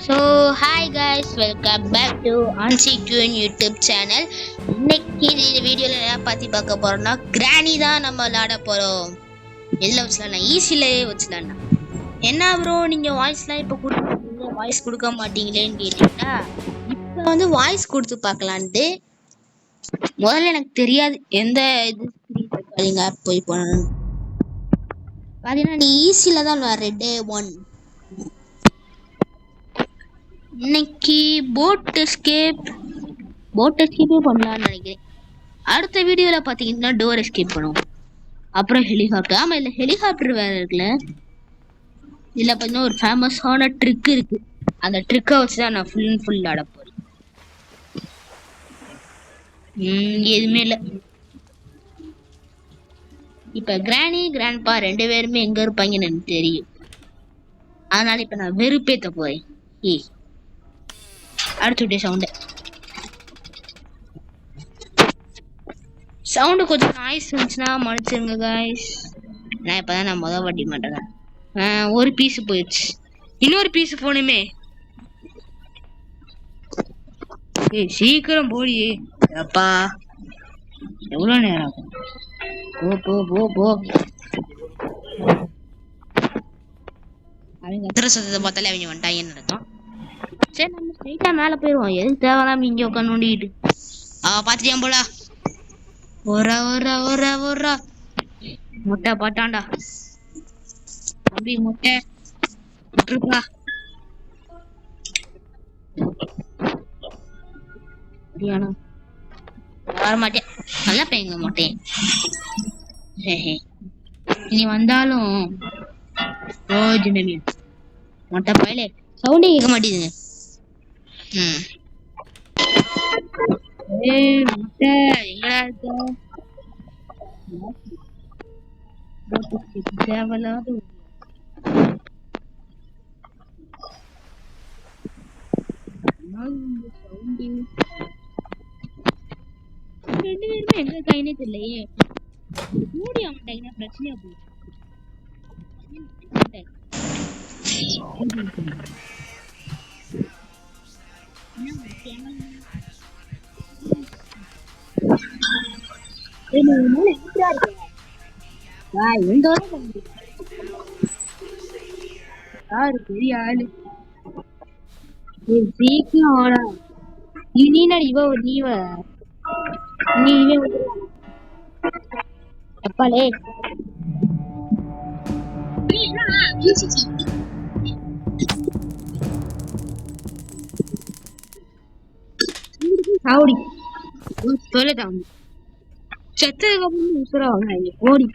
So hi guys, welcome back to Unsecured YouTube channel. இன்னைக்கு இந்த வீடியோல என்ன பத்தி பார்க்க போறோம்னா கிராணி தான் நம்ம விளையாட போறோம். எதுல வச்சலாம்? ஈஸிலயே வச்சலாம். என்ன ப்ரோ நீங்க வாய்ஸ்லாம் இப்ப கொடுத்தீங்க, வாய்ஸ் கொடுக்க மாட்டீங்களேன்னு கேட்டீங்கன்னா, இப்ப வந்து வாய்ஸ் கொடுத்து பார்க்கலான்ட்டு. முதல்ல எனக்கு தெரியாது எந்த இது ஸ்கிரீன் ஆப் போய் பண்ணணும். பாத்தீங்கன்னா நீ ஈஸில தான் விளையாடுற டே 1. இன்னைக்கு போட் எஸ்கேப்பே பண்ணலாம்னு நினைக்கிறேன். அடுத்த வீடியோல பாத்தீங்கன்னா டோர் எஸ்கேப் பண்ணுவோம். அப்புறம் ஹெலிகாப்டர். ஆமா, இல்ல ஹெலிகாப்டர் வேற இருக்குல்ல. இதுல பாத்தீங்கன்னா ஒரு ஃபேமஸான ட்ரிக் இருக்கு. அந்த ட்ரிக்கை வச்சுதான் நான் ஃபுல் அண்ட் ஃபுல் ஆட போறேன். எதுவுமே இல்ல. இப்ப கிராணி கிராண்ட்பா 2 பேருமே எங்க இருப்பாங்கன்னு எனக்கு தெரியும். அதனால இப்ப நான் வெறுப்பேத்த போறேன். அடுத்து சவுண்டு கொஞ்சம் நாய்ஸ் இருந்துச்சுன்னா மன்னிச்சிருங்க காய்ஸ். நான் இப்பதான் நான் முதல் வாட்டி மாட்டேன். ஒரு பீஸ் போயிடுச்சு, இன்னொரு பீஸ் போனுமே. சீக்கிரம் போடி அப்பா, எவ்வளவு நேரம் ஆகும்? போ அவங்க எத்தனை சத்தத்தை பார்த்தாலே அவங்க வந்துட்டாங்கன்னு நடக்கும். சரி, நம்ம ஸ்ட்ரைட்டா மேல போயிருவோம். எதுக்கு தேவையில்லாம இங்க உட்காந்து நோண்டிட்டு. பாத்துட்டியான் போல. ஒரு முட்டை பாட்டாண்டா தம்பி, முட்டை விட்டுருப்பா. வர மாட்டேன், நல்லா பையங்க மாட்டேன். நீ வந்தாலும் ரோஜனமே மொட்டை பயலே, சவுண்டே கேட்க மாட்டேங்குது. முட்டை எங்கடா இருக்க? தேவையில்லாத ரெண்டு பேருமே எங்க கைனே தெரியலையே. மூடி அவன்கிட்ட பிரச்சனையா போயிடுச்சு. பெரிய ஆளு சீக்கிரம் ஆடா. அப்பாலே சாவடி சொல்லதான் செத்ததுக்கு அப்புறம் உசுராங்க. ஓடி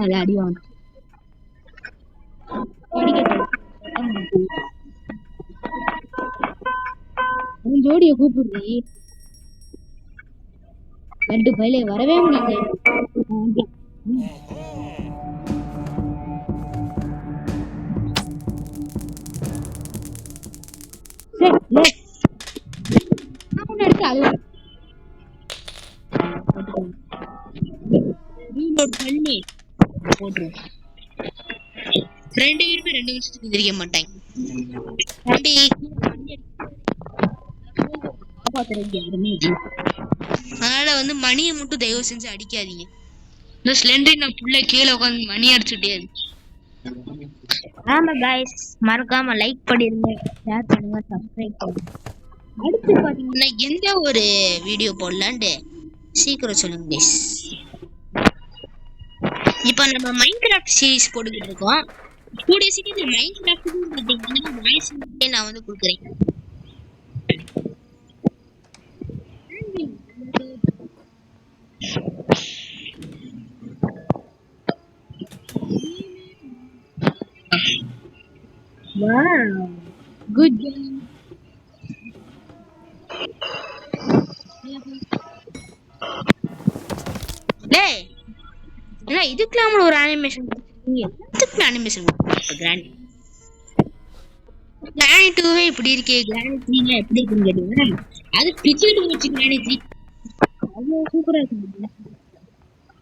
நல்லா அடிவாங்க. ஜோடிய கூப்பிடுறீ 2 பயிலே வரவே முடியல. ரெண்டு பேருமே 2 வருஷத்துக்கு தெரிய மாட்டாங்க. அதனால வந்து மணியை மட்டும் தயவு செஞ்சு அடிக்காதீங்க. இந்த ஸ்லெண்டரி நான் புள்ள கீழே உட்காந்து மணி அடிச்சுட்டே இருக்கு. ஆமா गाइस, மறக்காம லைக் பண்ணிருங்க, ஷேர் பண்ணுங்க, சப்ஸ்கிரைப் பண்ணுங்க. அடுத்து பாத்தீங்கன்னா எந்த ஒரு வீடியோ போடலான்னு சீக்கிரம் சொல்லுங்க गाइस. இப்போ நம்ம மைன்கிராஃப்ட் சீரிஸ் போட்டுக்கிட்டு இருக்கோம். கூடிய சீக்கிரம் மைன்கிராஃப்ட் பாத்தீங்கன்னா வாய்ஸ் நான் வந்து கொடுக்குறேன். Wow, good job. டேய், என்ன இதுக்கெல்லாம் ஒரு அனிமேஷன் கொடுத்துருக்கீங்க? எல்லாத்துக்கும் அனிமேஷன் கிராண்டி 2 இப்படி இருக்கே, கிராண்டி 3 எப்படி இருக்குன்னு கேட்டீங்கன்னா அது பிச்சுட்டு போச்சு. கிராண்டி 3 அவ்வளோ சூப்பரா இருக்கு.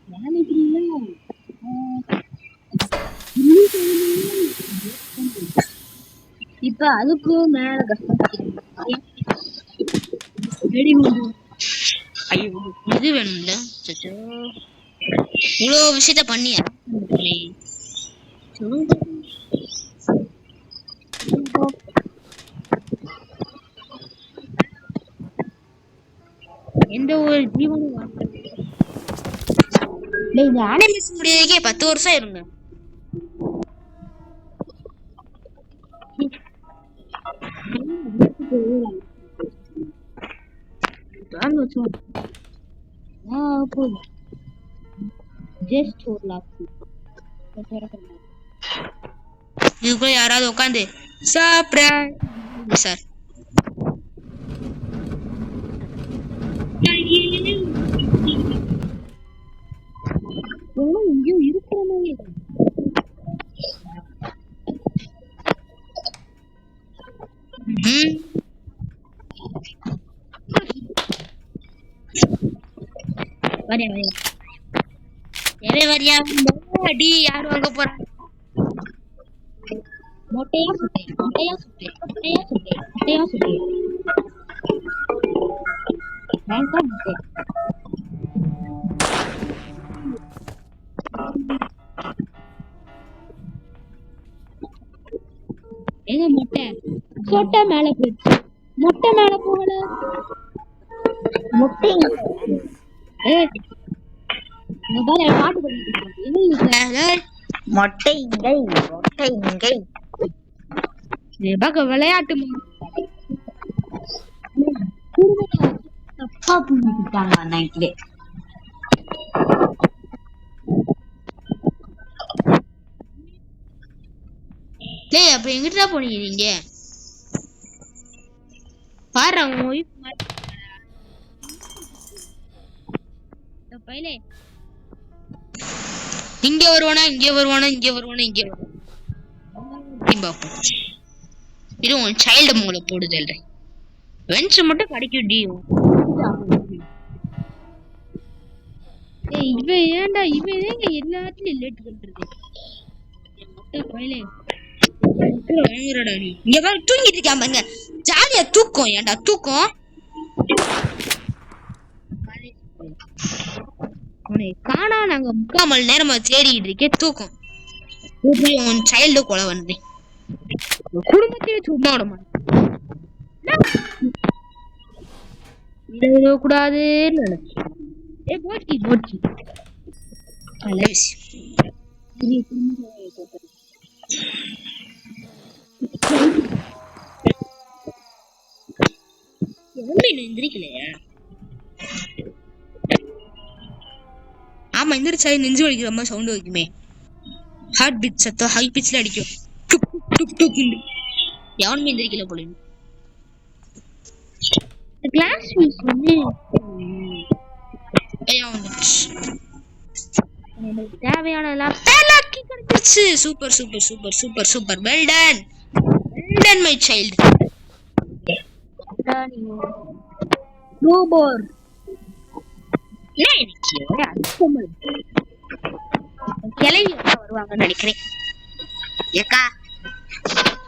கிராண்டி 3 இப்ப அதுக்கும் மேல கஷ்டம். ஐயோ இது வேணும்ல. இவ்வளோ விஷயத்த பண்ணியா எந்த ஒரு ஜீவனும் இந்த அனிமேஷன் முடியறதுக்கே 10 வருஷம் இருங்க. இதுக்குள்ள யாராவது உட்காந்து சார் இங்கேயும் இருக்கிற மாதிரி வரியா அடி யாரு வாங்க போறாங்க. மொட்டையா சுட்டே மொட்டையா சுட்டே மொட்டையா சுட்டே மொட்டையா சுட்டே எங்க மொட்டை சொட்டை மேல போயிடுச்சு. மொட்டை மேல போகல. மொட்டை பாட்டு மொட்டை இங்கை மொட்டை இங்கை விளையாட்டு தப்பா புரிஞ்சுக்கிட்டாங்க நைட்லே. அப்ப எங்கிட்டா போனீங்க பாரு இங்க வருவானா இங்க வருவானா இங்க வருவானா இங்க இது உன் சைல்டு மூளை போடுதல் வென்ஸ் மட்டும் கிடைக்கும் டி. இவன் ஏன்டா இவன் ஏங்க எல்லாத்துலயும் லேட் பண்றது. இங்க பாரு தூங்கிட்டு இருக்கான் பாருங்க. ஜாலியா தூக்கம் ஏன்டா தூக்கம். உன்னை காணா நாங்க 3/4 மணி நேரமா தேடிட்டு இருக்கே தூக்கம். உன் சைல்டு கொலை வந்தேன் குடும்பத்தையே சும்மா விட மாட்டேன் கூடாதுன்னு நினைச்சேன். போச்சு போச்சு நல்ல விஷயம். எந்திரிக்கலையா? ஆமா எந்திரிச்சா நெஞ்சு வலிக்கிற மாதிரி சவுண்ட் வைக்குமே. ஹார்ட் பீட் சத்தம் ஹை பிட்ச்ல அடிக்கும். டுக் டுக் டுக் எவனுமே எந்திரிக்கல போல. கிளாஸ் பீஸ் வந்து தேவையான எல்லாம் கிடைச்சிருச்சு. Super super super super super well done well done my child. ரோபோர் கிளவி வருவாங்கன்னு நினைக்கிறேன். ஏக்கா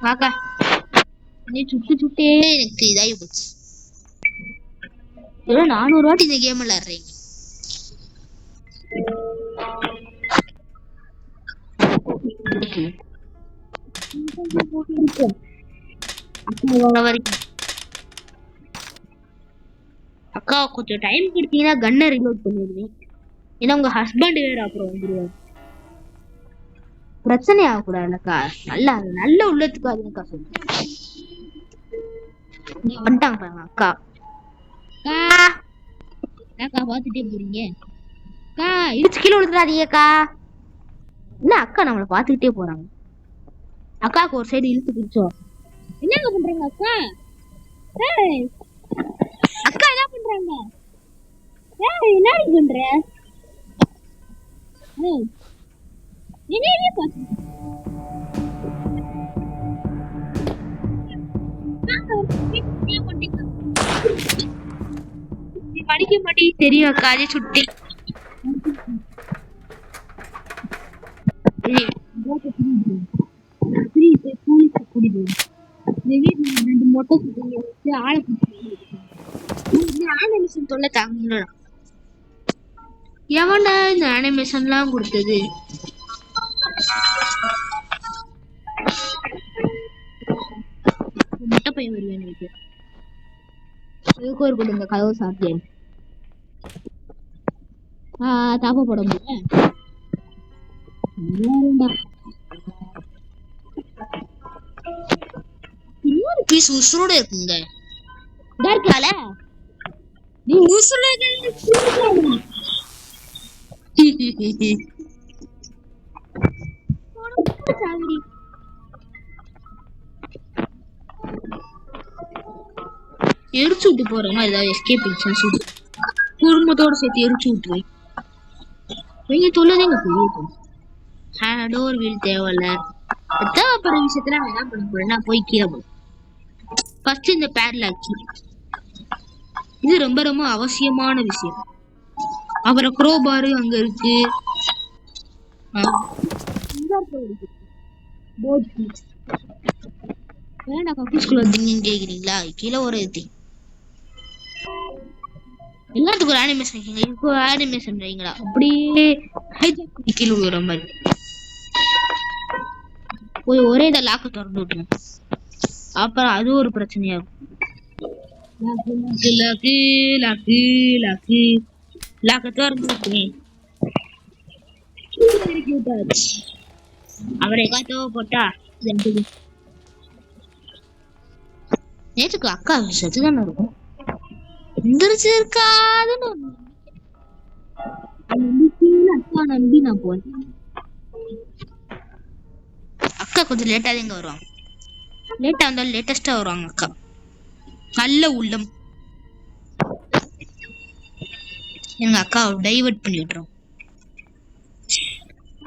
வாக்கா நீ சுட்டு சுட்டே எனக்கு இதாகி போச்சு. 400 வாட்டி இந்த கேம் விளையாடுறீங்க. அக்கா கொஞ்சம் டைம் கொடுத்தீங்கன்னா கன்னை ரீலோட் பண்ணிடுவேன். ஏன்னா உங்க ஹஸ்பண்ட் வேற அப்புறம் வந்துருவாரு. பிரச்சனை ஆகக்கூடாதுல்லக்கா. நல்லா நல்ல உள்ளத்துக்கு அதுக்கா சொல்லுங்க. வந்துட்டாங்க பாருங்க அக்கா. அக்கா பாத்துட்டே போறீங்க. அக்கா இடிச்சு கீழே விழுந்துடாதீங்கக்கா. என்ன அக்கா நம்மளை பாத்துக்கிட்டே போறாங்க. அக்காவுக்கு ஒரு சைடு இழுத்து பிடிச்சோம். என்னங்க பண்றாங்க அக்கா? அக்கா என்ன பண்றாங்க? என்ன பண்ற? படிக்க மாட்டேன் தெரியும் அக்கா. அதே சுட்டி ஆளை அனிமேஷன் தொல்லை தாங்க. எவன்டா இந்த அனிமேஷன்லாம் கொடுத்தது? முட்டை பையன் வருவேன் எனக்கு. எதுக்கு ஒரு கொடுங்க கதவு சாத்தியம். தாப்ப போட முடியல. இன்னொரு பீஸ் உசுரோட இருக்குங்க. இருக்கால நீ உசுரோட எரிச்சு விட்டு போறோமா? ஏதாவது எஸ்கேப் சுடு குடும்பத்தோட சேர்த்து எரிச்சு விட்டுருவேன். நீங்க சொல்லதேங்க தெரியும். டோர் வீல் தேவையில்ல. தேவைப்படுற விஷயத்துல நான் என்ன பண்ண போறேன்? நான் போய் கீழே போறேன். ஃபர்ஸ்ட் இந்த பேட்லாக், இது ரொம்ப ரொம்ப அவசியமான விஷயம். அப்புறம் க்ரோபாரு அங்க இருக்கு. ஏன்டா கக்கூஸ்குள்ள வந்தீங்கன்னு கேக்குறீங்களா? கீழே ஒரு எல்லாத்துக்கும் ஒரு அனிமேஷன் வைக்கீங்க. இப்போ அனிமேஷன் வைங்களா? அப்படியே கீழே விழுற மாதிரி போய் ஒரே இந்த லாக்கு திறந்து விட்டுருங்க. அப்புறம் அது ஒரு பிரச்சனையாகும். லாக்கு லாக்கு லாக்கு லாக்கு திறந்து விட்டுருங்க. அவரை காத்தோ போட்டா நேற்றுக்கு அக்கா செத்துதானே இருக்கும். இருக்காதுன்னு அக்கா நம்பி நான் போனேன். அக்கா கொஞ்சம் லேட்டா தான் இங்க வருவாங்க. லேட்டா வந்தாலும் லேட்டஸ்டா வருவாங்க அக்கா. நல்ல உள்ளம். எங்க அக்கா டைவர்ட் பண்ணி விட்டுறோம்.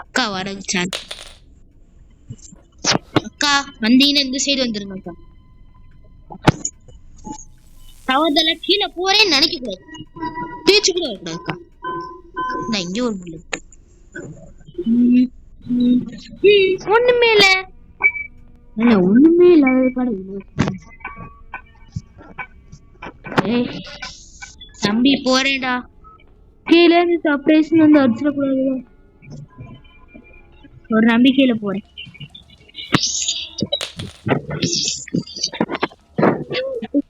அக்கா வர சான்ஸ். அக்கா வந்தீங்கன்னா இந்த சைடு வந்துருங்க அக்கா. தவறுதல கீழே போறேன்னு நினைக்க கூடாது. பேச்சு கூட வரக்கூடாது அக்கா. நான் இங்க ஒரு புல்லட். ஒண்ணுமே இல்ல. ஒண்ணுமே இல்லாத படம். தம்பி போறேன்டா. கீழே இருந்து சர்ப்ரைஸ் வந்து அடிச்சிடக்கூடாது. ஒரு நம்பிக்கையில போறேன்.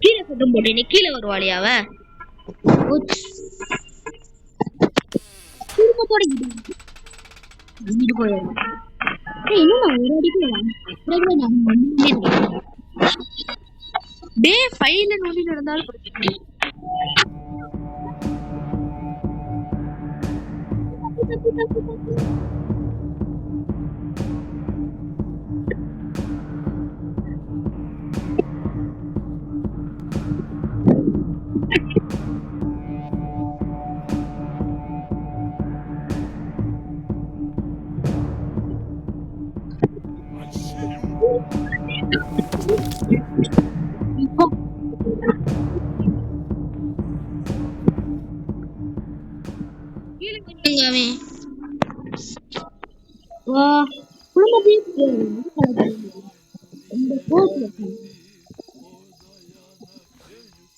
கீழே கூட்டம் போட்டேன். கீழே வருவாளியாவ குடும்பத்தோட இங்கிட்டு போயிடும். இன்னும் நான் ஒரு அடிக்கு டே ஃபைல நோண்டி நடந்தாலும் பிரச்சனை.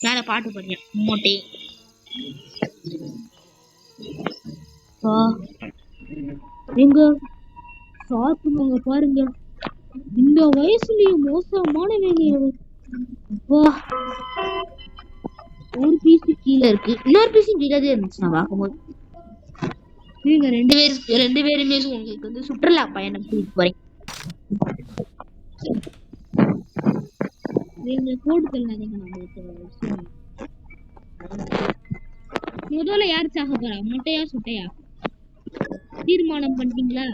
யார பாட்டு பாடியா மோட்டே எங்க சாப்பிடுங்க பாருங்க. இந்த வயசுலயும் மோசமான வேலையவர். ஒரு பீஸ் கீழே இருக்கு, இன்னொரு பீஸ் கீழே இருந்துச்சு. நான் பார்க்கும்போது நீங்க ரெண்டு பேருமே உங்களுக்கு வந்து சுற்றுலா பயணம் கூட்டிட்டு போறேன். நீங்க கூடுதல் முதல்ல யாரு சாக போறா? முட்டையா சுட்டையா? தீர்மானம் பண்ணிட்டீங்களா?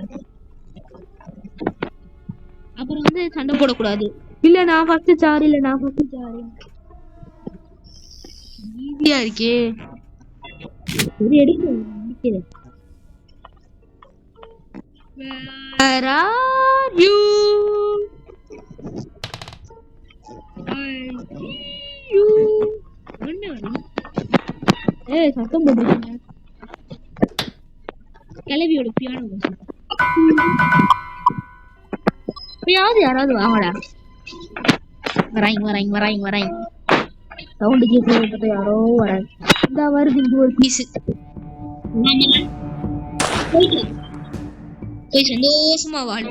அப்புறம் வந்து சண்டை போடக்கூடாது. இல்ல நான் ஃபர்ஸ்ட் சாரு, இல்ல நான் ஃபர்ஸ்ட் சாரு. ஈஸியா இருக்கே. ஒரு எடுக்கிறேன். Where are you? I see you. ஏய் சத்தம் போடுறீங்க. கிளவியோட பியானோ. யாராவது வாங்கடா. வராங்க. சவுண்டு கேட்கறது யாரோ வராது. இந்த வருது இங்க ஒரு பீஸ். போய் சந்தோஷமா வாழ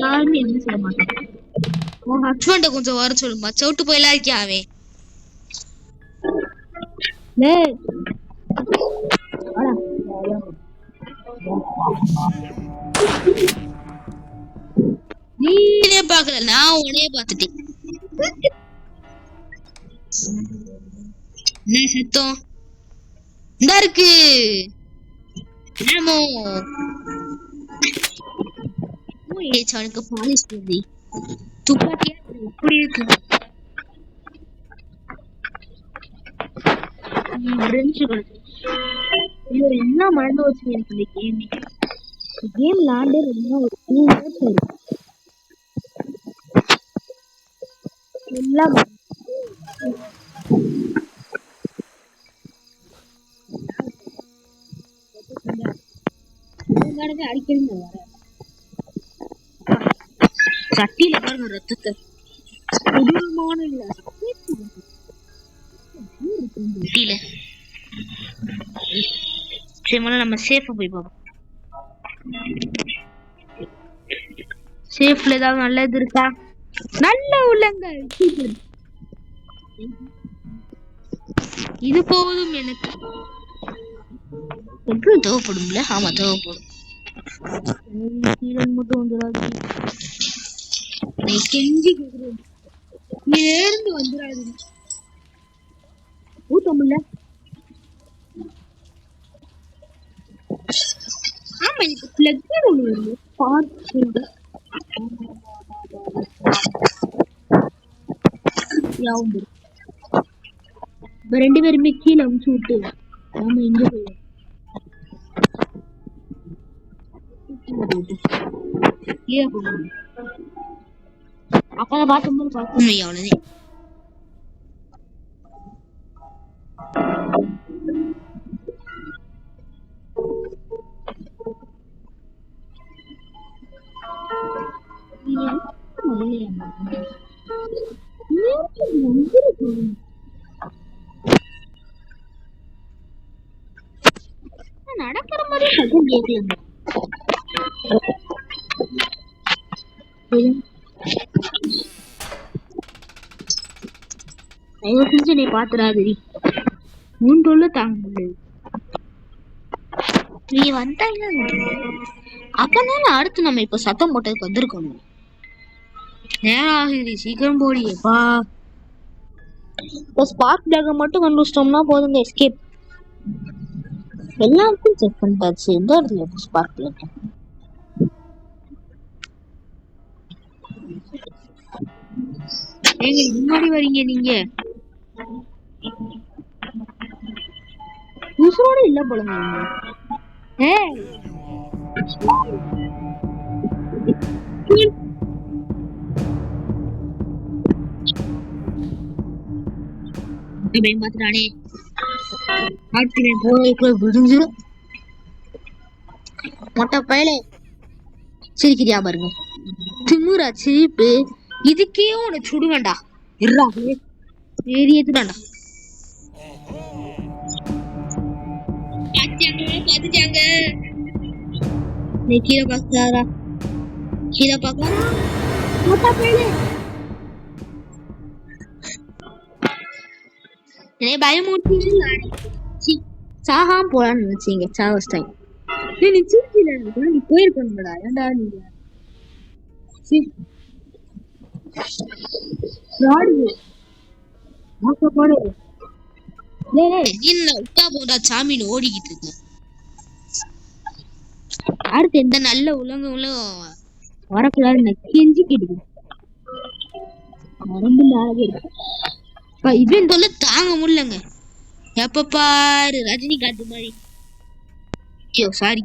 யாருமே என்ன சொல்ல மாட்டாங்க. உன் ஹஸ்பண்ட கொஞ்சம் வர சொல்லுமா, சவுட்டு போயெல்லாம் இருக்கியா அவன். நீனே பாக்கல, நான் உனையே பாத்துட்டேன். என்ன சத்தம் இந்த இருக்கு? அவனுக்கு பாலிஷ் பண்ணி துப்பாக்கியா எப்படி இருக்கு? என்ன மறந்து வச்சு எனக்கு இந்த கேம் விளையாண்டே ஒரு 2 years ஆயிருக்கு. எல்லாம் அடிக்கடி சட்டியில பாருங்க ரத்தத்தை. கொடூரமான நம்ம சேஃபா போய் பார்ப்போம். சேஃப்ல ஏதாவது நல்லது இருக்கா? நல்ல உள்ளங்கள் இது போதும் எனக்கு. பெட்ரோல் தேவைப்படும்ல? ஆமா தேவைப்படும். மட்டும் வந்துடாது, கெஞ்சி கேக்குறேன், நேர்ந்து வந்துடாது. ஊத்தமில்ல. ஆமா எனக்கு பிளக் ஒண்ணு வருது. பார்த்து ரெண்டு பேருமே கீழே அமுச்சு விட்டு நாம இங்க போயிடும். அப்பதான் பார்க்கும்போது பார்க்கணும் அவ்வளவு. நடக்கிற மாதிரி சத்தம் கேட்கல. தயவு செஞ்சு நீ பாத்துறாதீ, மூன்று தாங்க முடியாது. நீ வந்தாங்க அப்பதானே அடுத்து நம்ம இப்ப சத்தம் போட்டதுக்கு வந்திருக்கணும். நேரம் ஆகுது, சீக்கிரம் போடியப்பா. ஸ்பார்க் பிளாக மட்டும் கண்டுபிடிச்சிட்டோம்னா போதுங்க, எஸ்கேப். எல்லாருக்கும் செக் பண்ணிட்டாச்சு. எந்த இடத்துல ஸ்பார்க் பிளாக்? ஏங்க முன்னாடி வரீங்க நீங்க? உசுரோட இல்ல போலங்க. மாத்திரானே விடுஞ்சிடும். மொட்டை பயலே சிரிக்கிறியா பாருங்க, திமுறா சிரிப்பு. இதுக்கே உன சுடுவேண்டா. ஏறியதுடாண்டா. பாத்துட்டாங்க. நீ கீழே பாக்குறாரா? கீழே பாக்கலாம். மொட்டை பயலே பயமூட்டி சாகாம போலான்னு நினைச்சீங்க. சாவஸ் டைம் நீ சிரிக்கல, நீ போயிருக்கணும்டா. ஏன்டா நீங்க சாமின்னு ஓடிக்கிட்டு இருக்கு. அடுத்து எந்த நல்ல உலகம் வரக்கூடாதுன்னு கெஞ்சி கேட்டு ரொம்ப நாளாவே இருக்கு. இவன் தொல்லை தாங்க முடியலங்க. எப்ப பாரு ரஜினிகாந்த் மாதிரி. ஐயோ சாரி.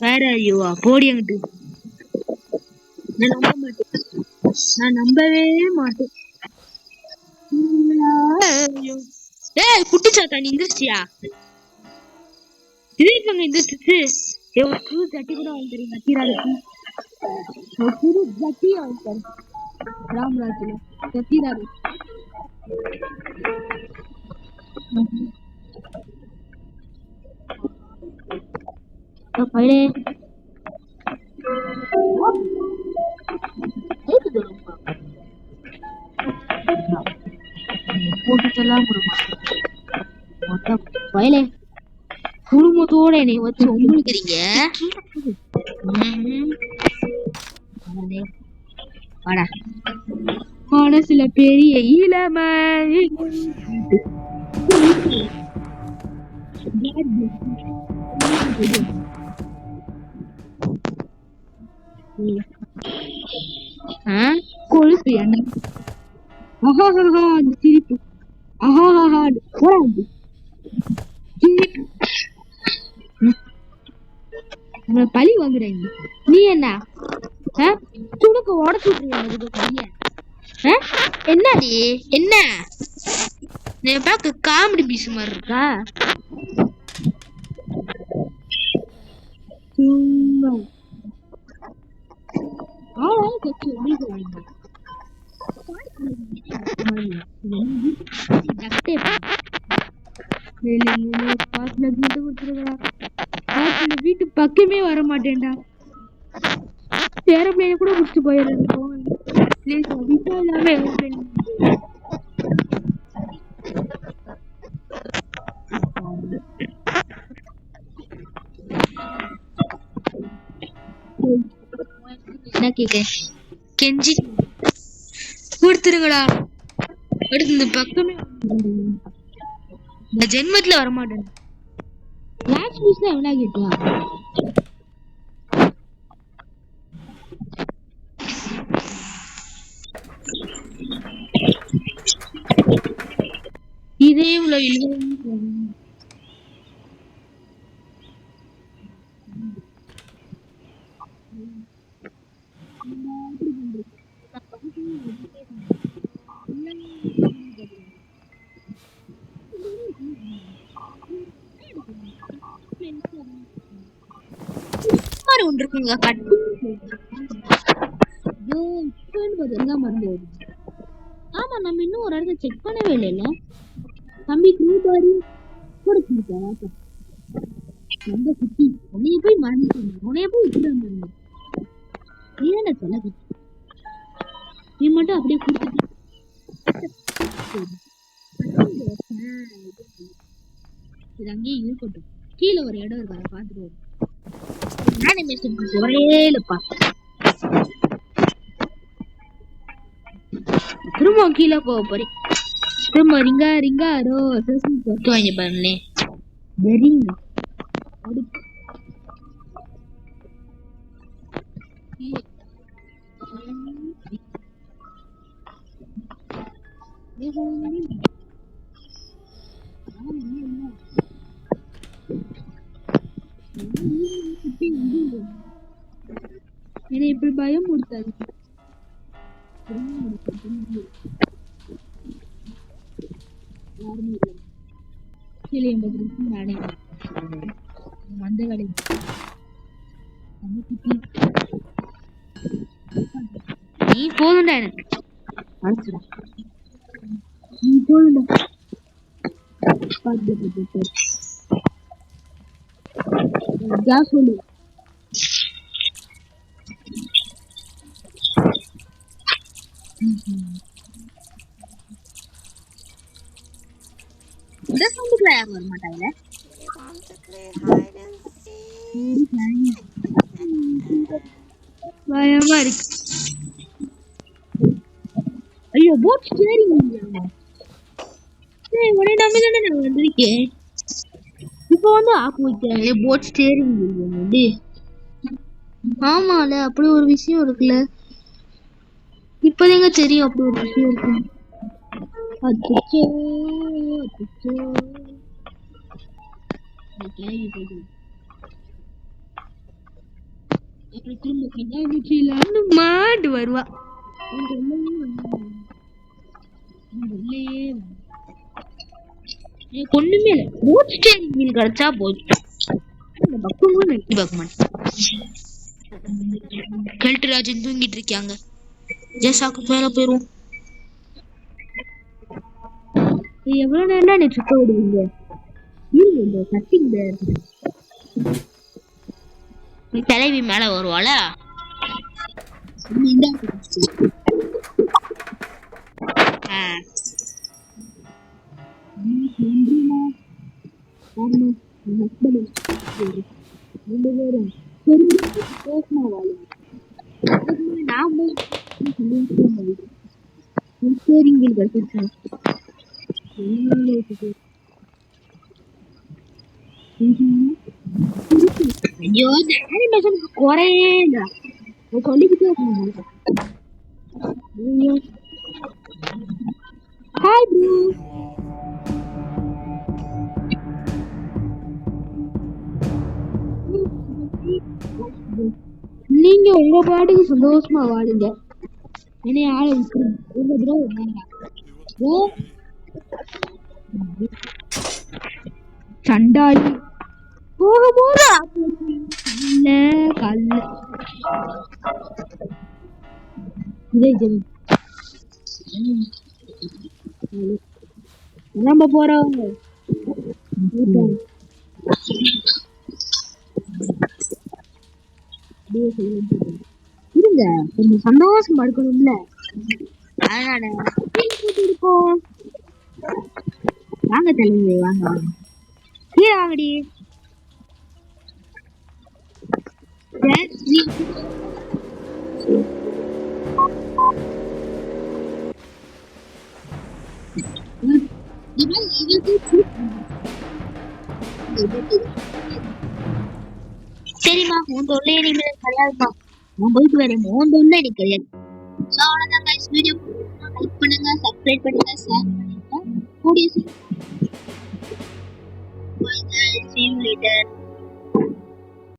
வேற ஐயோவா போடி அங்கிட்டு. நான் நம்பவே மாட்டேன். ஏய் குட்டி சாத்தா நீ எந்திரிச்சியா? திருப்பங்க எந்திரிச்சு ஒரு புது ஜட்டி கூட வாங்கி தருவீங்க. கத்திராளுக்கு ஒரு புது ஜட்டியை வாங்கி தரும் ராம்ராஜ்ல கத்திராளு. பையனே போட்டுலாம் வயலே குடும்பத்தோட என்னை வச்சு உங்களுக்குறீங்க. மனசுல பெரிய இளமை கொழுப்பு என்ன அந்த சிரிப்பு பழி வாங்குறீங்க. நீ என்ன துணுக்கு உடச்சு விட்டுருவீங்க. என்னடி என்ன நீ பார்க்க காமெடி பீஸ் மாதிரி இருக்கா? வீட்டு பக்கமே வர மாட்டேன்டா. பேரப்பைய கூட முடிச்சு போயிடுறேன். என்ன கேக்க கெஞ்சி கொடுத்துருங்கடா. அடுத்து இந்த பக்கமே இந்த ஜென்மத்துல வரமாட்டேன். எவனா கேட்டா இதே உலகில் ஒன்று இருக்குங்க. ஆமா நம்ம இன்னும் ஒரு இடத்த செக் பண்ணவே இல்லைல்ல தம்பி. ரொம்ப குட்டி உன்னைய போய் மறந்துட்டு உன்னைய போய் விட்டுறாங்க. நீ தானே செலவு நீ மட்டும் அப்படியே கொடுத்துட்டு இது அங்கேயே இருக்கட்டும். கீழே ஒரு இடம் இருக்கு அதை பார்த்துட்டு திரும்ப கீழே போக போறேன். திரும்ப ரிங்கா ரிங்கா ரோ வாங்கி பாருங்களேன். என்னை இப்படி பயம் கொடுத்தாது. அந்த கடை நீ போதும்டா எனக்கு நீ போதும்டா. சொல்லு இந்த சவுண்டுக்குள்ள யாரும் வர மாட்டாங்க. பயமா இருக்கு. ஐயோ போட் ஸ்டீரிங் உடனே நம்பி தானே நான் வந்திருக்கேன். இப்போ வந்து ஆப் வைக்கிறாங்க போட் ஸ்டீரிங் வந்து. ஆமால அப்படி ஒரு விஷயம் இருக்குல்ல. இப்போதாங்க தெரியும் அப்படி ஒரு விஷயம் இருக்கு. அச்சோ அச்சோ அப்படி திரும்ப கண்ணாமூச்சியில மாண்டு வருவா. ஒண்ணுமே இல்லை. போட் ஸ்டீரிங் வீல் கிடைச்சா போச்சு. பக்கமும் நெட்டி பார்க்க மாட்டேன். கெல்ட்ராஜன் தூங்கிட்டு இருக்காங்க. ஜெசாக்கு மேல போயிருவோம். எவ்வளவு நேரம் நீ சுத்த விடுவீங்க? தலைவி மேல வருவாள. ஐயோ அனிமேஷனுக்கு குறையல சொல்லிக்கிட்டே இருக்கணும். Hi bro. நீங்க உங்க பாட்டுக்கு சந்தோஷமா வாழுங்க. என்னைய ஆள விட்டுருங்க ப்ரோ. ப்ரோ சண்டாளி போகும்போது இல்ல கல்ல நம்ம போறவங்க இருங்க கொஞ்சம் சந்தோஷமா இருக்கணும்ல. அதனால இருக்கோம். வாங்க தலைவி வாங்க கீழே வாங்கடி. சரிம்மா உன் தொல்லை இனிமேல் கிடையாதுமா. நான் போயிட்டு வரேன். உன் தொல்லை எனக்கு கிடையாது. ஸோ அவ்வளோதான் கைஸ். வீடியோ லைக் பண்ணுங்க, சப்ஸ்கிரைப் பண்ணுங்க, ஷேர் பண்ணுங்க. கூடிய see you later.